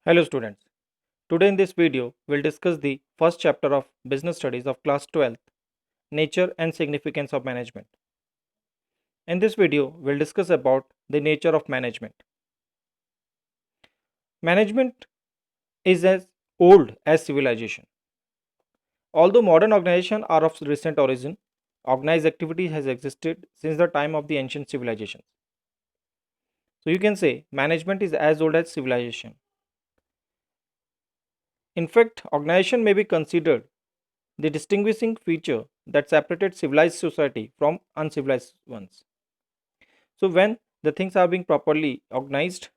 Hello students. Today in this video, we'll discuss the first chapter of Business Studies of class 12th, Nature and Significance of Management. In this video, we'll discuss about the nature of management. Management is as old as civilization. Although modern organizations are of recent origin, organized activity has existed since the time of the ancient civilizations. So you can say management is as old as civilization. In fact, organization may be considered the distinguishing feature that separated civilized society from uncivilized ones. So, when the things are being properly organized,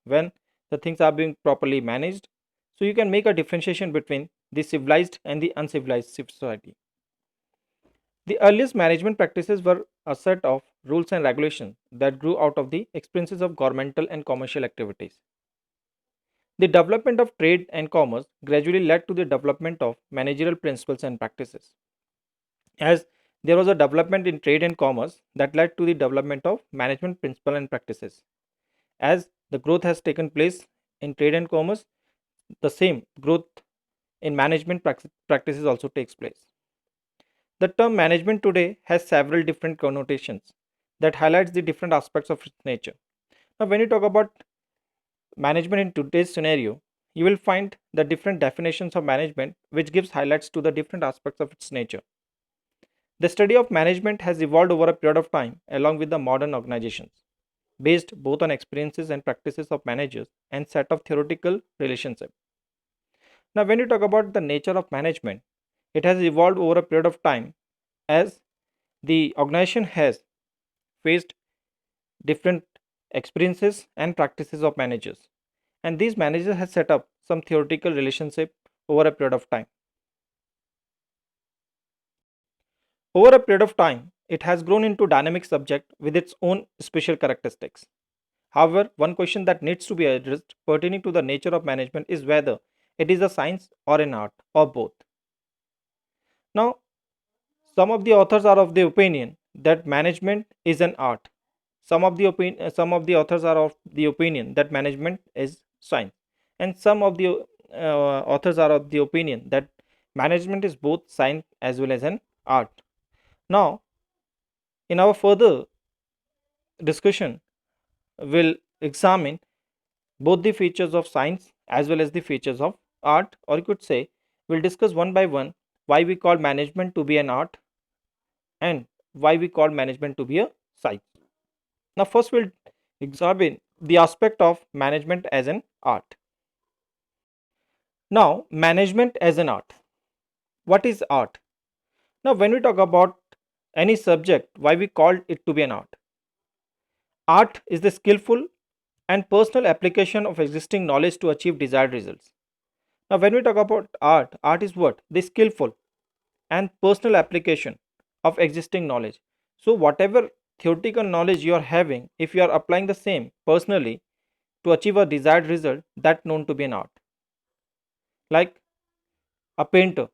when the things are being properly managed, so you can make a differentiation between the civilized and the uncivilized society. The earliest management practices were a set of rules and regulations that grew out of the experiences of governmental and commercial activities. The development of trade and commerce gradually led to the development of managerial principles and practices. As there was a development in trade and commerce that led to the development of management principle and practices. As the growth has taken place in trade and commerce, the same growth in management practices also takes place. The term management today has several different connotations that highlights the different aspects of its nature. Now, when you talk about management in today's scenario, you will find the different definitions of management which gives highlights to the different aspects of its nature. The study of management has evolved over a period of time along with the modern organizations, based both on experiences and practices of managers and set of theoretical relationships. Now, when you talk about the nature of management, it has evolved over a period of time as the organization has faced different experiences and practices of managers, and these managers have set up some theoretical relationship over a period of time. Over a period of time, it has grown into dynamic subject with its own special characteristics. However, one question that needs to be addressed pertaining to the nature of management is whether it is a science or an art or both. Now, some of the authors are of the opinion that management is an art. Some of the authors are of the opinion that management is science, and some of the authors are of the opinion that management is both science as well as an art. Now, in our further discussion, we'll examine both the features of science as well as the features of art, or you could say we'll discuss one by one why we call management to be an art and why we call management to be a science. Now, first we'll examine the aspect of management as an art. Now, management as an art. What is art? Now, when we talk about any subject, why we call it to be an art? Art is the skillful and personal application of existing knowledge to achieve desired results. Now, when we talk about art, art is what? The skillful and personal application of existing knowledge. So, whatever theoretical knowledge you are having, if you are applying the same personally to achieve a desired result, that known to be an art. Like a painter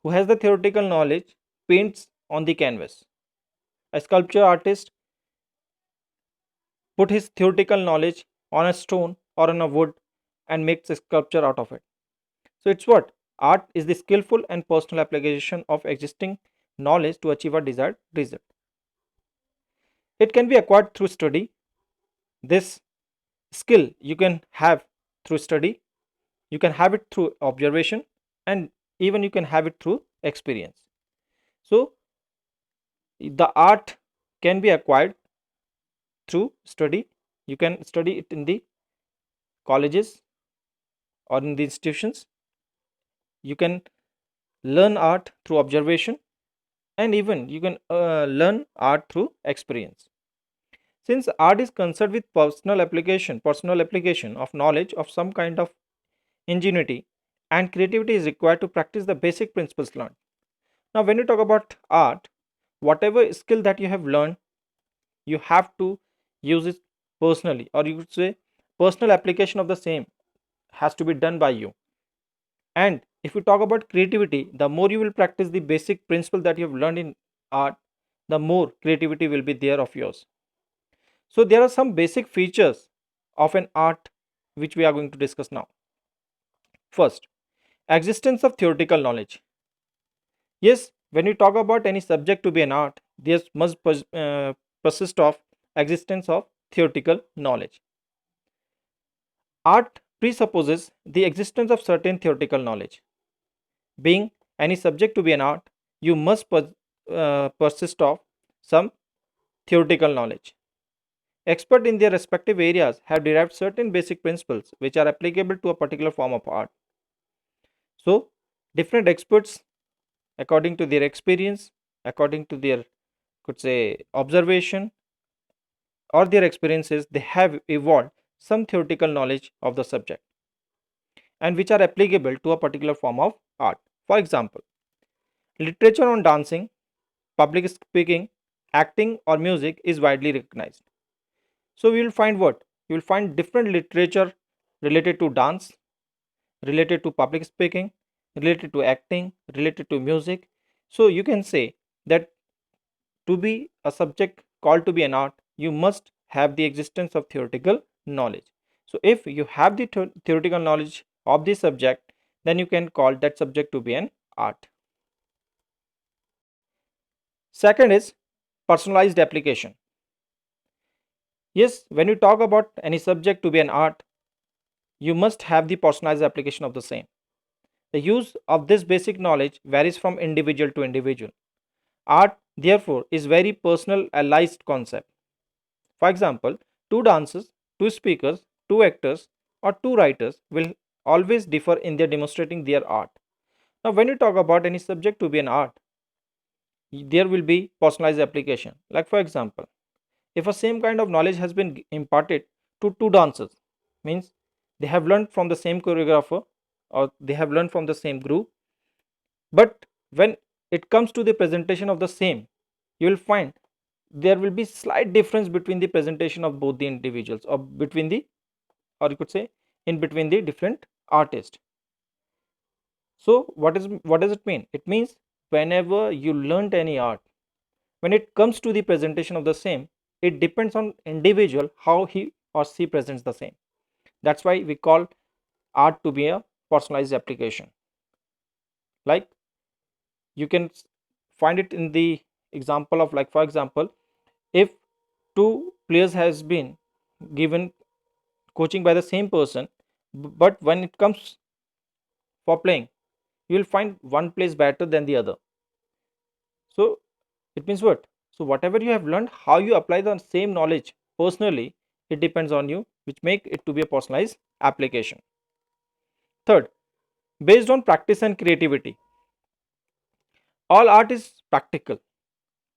who has the theoretical knowledge paints on the canvas. A sculpture artist put his theoretical knowledge on a stone or on a wood and makes a sculpture out of it. So it's what? Art is the skillful and personal application of existing knowledge to achieve a desired result. It can be acquired through study. This skill you can have through study, you can have it through observation, and even you can have it through experience. So the art can be acquired through study. You can study it in the colleges or in the institutions. You can learn art through observation, and even you can learn art through experience. Since art is concerned with personal application of knowledge of some kind of ingenuity and creativity is required to practice the basic principles learned. Now, when you talk about art, whatever skill that you have learned, you have to use it personally, or you could say personal application of the same has to be done by you. And if you talk about creativity, the more you will practice the basic principle that you have learned in art, the more creativity will be there of yours. So there are some basic features of an art which we are going to discuss now. First, existence of theoretical knowledge. Yes, when we talk about any subject to be an art, this must persist of existence of theoretical knowledge. Art presupposes the existence of certain theoretical knowledge. Being any subject to be an art, you must persist of some theoretical knowledge. Experts in their respective areas have derived certain basic principles which are applicable to a particular form of art. So, different experts, according to their experience, according to their, could say, observation or their experiences, they have evolved some theoretical knowledge of the subject and which are applicable to a particular form of art. For example, literature on dancing, public speaking, acting, or music is widely recognized. So, we will find what? You will find different literature related to dance, related to public speaking, related to acting, related to music. So, you can say that to be a subject called to be an art, you must have the existence of theoretical knowledge. So, if you have the theoretical knowledge of the subject, then you can call that subject to be an art. Second is personalized application. Yes, when you talk about any subject to be an art, you must have the personalized application of the same. The use of this basic knowledge varies from individual to individual. Art, therefore, is very personalized concept. For example, two dancers, two speakers, two actors, or two writers will always differ in their demonstrating their art. Now, when you talk about any subject to be an art, there will be personalized application. Like for example, if a same kind of knowledge has been imparted to two dancers, means they have learned from the same choreographer or they have learned from the same group, but when it comes to the presentation of the same, you will find there will be slight difference between the presentation of both the individuals or between the, or you could say in between the different artists. So what does it mean? It means whenever you learned any art, when it comes to the presentation of the same, it depends on individual how he or she presents the same. That's why we call art to be a personalized application. Like you can find it in the example of, like for example, if two players has been given coaching by the same person, but when it comes for playing, you will find one plays better than the other. So it means what? So whatever you have learned, how you apply the same knowledge personally, it depends on you, which make it to be a personalized application. Third, based on practice and creativity. All art is practical.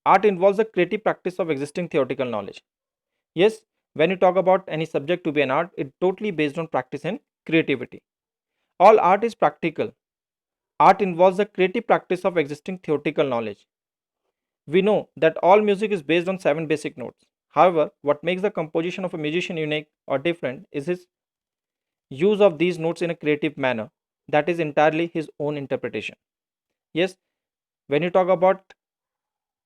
Art involves the creative practice of existing theoretical knowledge. Yes, when you talk about any subject to be an art, it totally based on practice and creativity. All art is practical. Art involves the creative practice of existing theoretical knowledge. We know that all music is based on 7 basic notes. However, what makes the composition of a musician unique or different is his use of these notes in a creative manner that is entirely his own interpretation. Yes, when you talk about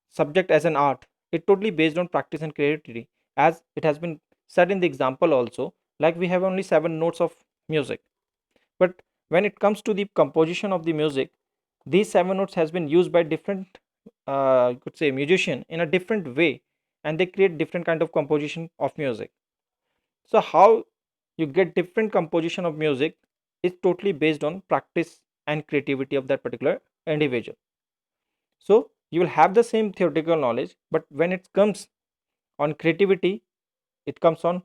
subject as an art, it totally based on practice and creativity, as it has been said in the example also, like we have only 7 notes of music. But when it comes to the composition of the music, these 7 notes has been used by different you could say musician in a different way, and they create different kind of composition of music. So how you get different composition of music is totally based on practice and creativity of that particular individual. So you will have the same theoretical knowledge, but when it comes on creativity, it comes on,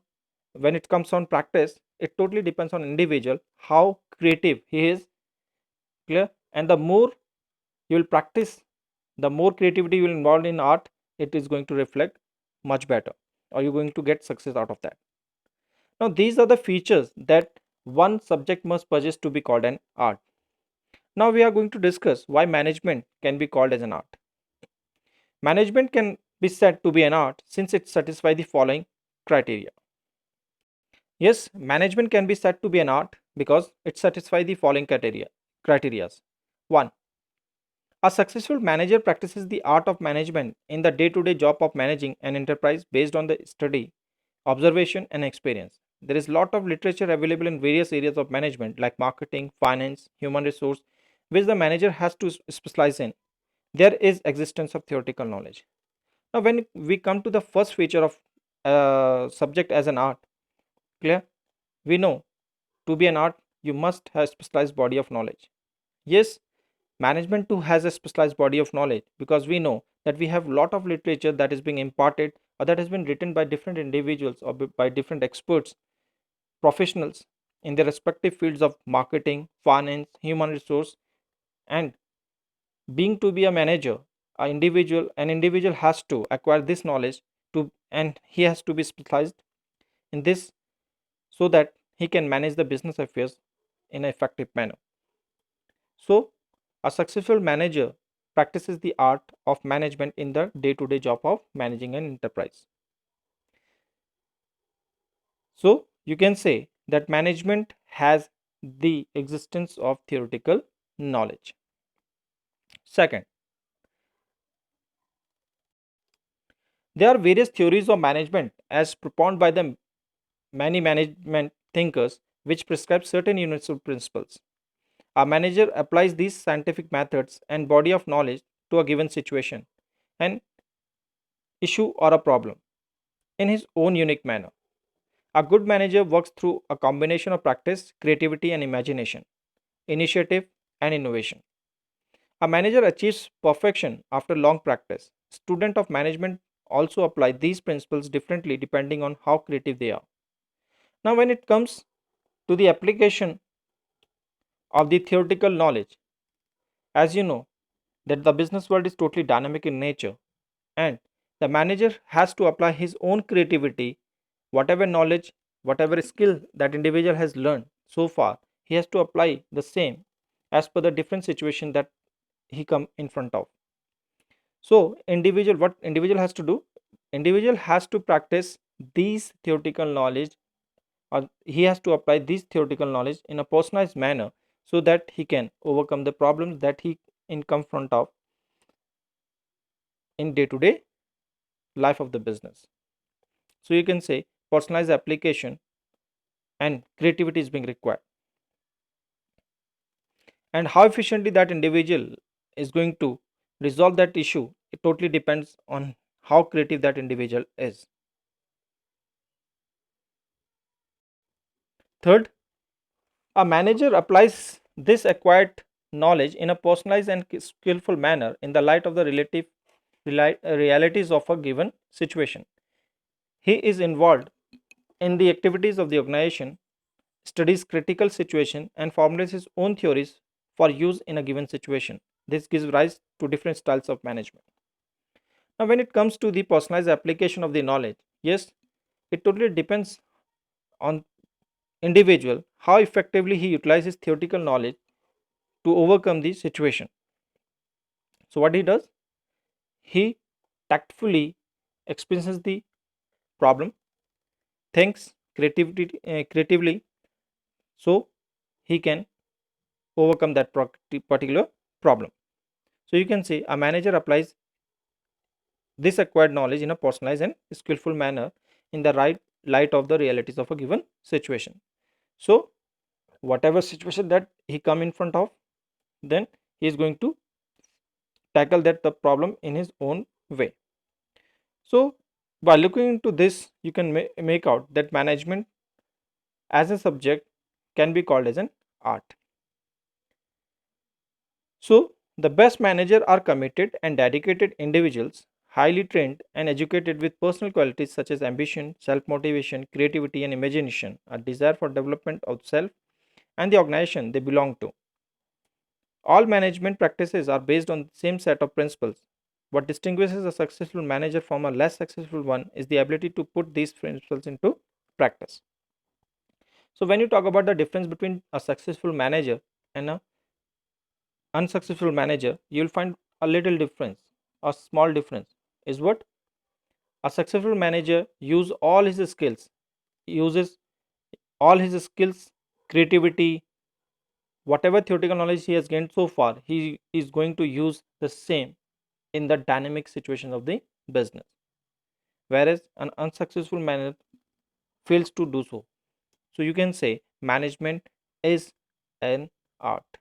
when it comes on practice, it totally depends on individual how creative he is. Clear? And the more you will practice, the more creativity you will involve in art, it is going to reflect much better, or you're going to get success out of that. Now these are the features that one subject must possess to be called an art. Now we are going to discuss why management can be called as an art. Management can be said to be an art since it satisfies the following criteria. Yes, management can be said to be an art because it satisfies the following criteria. 1. A successful manager practices the art of management in the day-to-day job of managing an enterprise based on the study, observation, and experience. there is a lot of literature available in various areas of management like marketing, finance, human resource, which the manager has to specialize in. There is existence of theoretical knowledge. Now, when we come to the first feature of subject as an art, clear? We know to be an art, you must have specialized body of knowledge. Yes, management too has a specialized body of knowledge because we know that we have a lot of literature that is being imparted or that has been written by different individuals or by different experts, professionals in their respective fields of marketing, finance, human resource, and being to be a manager, an individual has to acquire this knowledge to, and he has to be specialized in this so that he can manage the business affairs in an effective manner. So, a successful manager practices the art of management in the day to day job of managing an enterprise. So, you can say that management has the existence of theoretical knowledge. Second, there are various theories of management as propounded by the many management thinkers which prescribe certain universal principles. A manager applies these scientific methods and body of knowledge to a given situation, an issue, or a problem in his own unique manner. A good manager works through a combination of practice, creativity, and imagination, initiative, and innovation. A manager achieves perfection after long practice. Students of management also apply these principles differently depending on how creative they are. Now, when it comes to the application of the theoretical knowledge, as you know, that the business world is totally dynamic in nature and the manager has to apply his own creativity, whatever knowledge, whatever skill that individual has learned so far, he has to apply the same as per the different situation that he come in front of. So what individual has to do, individual has to practice these theoretical knowledge, or he has to apply this theoretical knowledge in a personalized manner so that he can overcome the problems that he in confront of in day to day life of the business. So you can say personalized application and creativity is being required, and how efficiently that individual is going to resolve that issue, it totally depends on how creative that individual is. Third, a manager applies this acquired knowledge in a personalized and skillful manner in the light of the realities of a given situation. He is involved in the activities of the organization, studies critical situation, and formulates his own theories for use in a given situation. This gives rise to different styles of management. Now, when it comes to the personalized application of the knowledge, yes, it totally depends on individual how effectively he utilizes theoretical knowledge to overcome the situation. So, what he does, he tactfully experiences the problem, thinks creatively, so he can overcome that particular problem. So, you can say a manager applies this acquired knowledge in a personalized and skillful manner in the right light of the realities of a given situation. So, whatever situation that he come in front of, then he is going to tackle that the problem in his own way. So, by looking into this, you can make out that management as a subject can be called as an art. So, the best manager are committed and dedicated individuals, highly trained and educated with personal qualities such as ambition, self motivation, creativity, and imagination, a desire for development of self and the organization they belong to. All management practices are based on the same set of principles. What distinguishes a successful manager from a less successful one is the ability to put these principles into practice. So, when you talk about the difference between a successful manager and a unsuccessful manager, you will find a little difference, a small difference. Is what a successful manager uses all his skills, creativity, whatever theoretical knowledge he has gained so far, he is going to use the same in the dynamic situation of the business, whereas an unsuccessful manager fails to do so. So you can say management is an art.